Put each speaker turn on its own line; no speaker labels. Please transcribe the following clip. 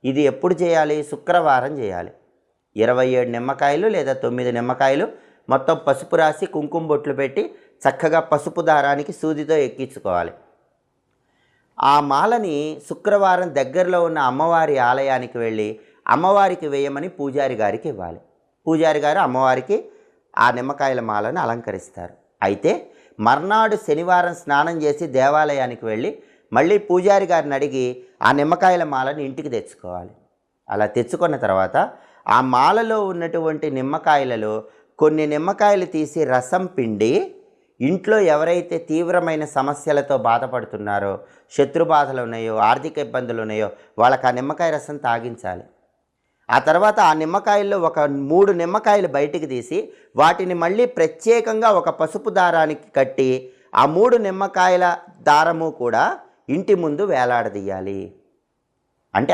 ఇది ఎప్పుడు చేయాలి? శుక్రవారం చేయాలి. 27 నిమ్మకాయలు లేదా 9 నిమ్మకాయలు మొత్తం పసుపు రాసి కుంకుమ బొట్లు పెట్టి చక్కగా పసుపు దారానికి సూదితో ఎక్కించుకోవాలి. ఆ మాలని శుక్రవారం దగ్గరలో ఉన్న అమ్మవారి ఆలయానికి వెళ్ళి అమ్మవారికి వేయమని పూజారి గారికి ఇవ్వాలి. పూజారి గారు అమ్మవారికి ఆ నిమ్మకాయల మాలను అలంకరిస్తారు. అయితే మర్నాడు శనివారం స్నానం చేసి దేవాలయానికి వెళ్ళి మళ్ళీ పూజారి గారిని అడిగి ఆ నిమ్మకాయల మాలను ఇంటికి తెచ్చుకోవాలి. అలా తెచ్చుకున్న తర్వాత ఆ మాలలో ఉన్నటువంటి నిమ్మకాయలలో కొన్ని నిమ్మకాయలు తీసి రసం పిండి ఇంట్లో ఎవరైతే తీవ్రమైన సమస్యలతో బాధపడుతున్నారో, శత్రుబాధలు ఉన్నాయో, ఆర్థిక ఇబ్బందులు ఉన్నాయో వాళ్ళకి ఆ నిమ్మకాయ రసం తాగించాలి. ఆ తర్వాత ఆ నిమ్మకాయల్లో ఒక 3 నిమ్మకాయలు బయటికి తీసి వాటిని మళ్ళీ ప్రత్యేకంగా ఒక పసుపు దారానికి కట్టి ఆ 3 నిమ్మకాయల దారము కూడా ఇంటి ముందు వేలాడదీయాలి. అంటే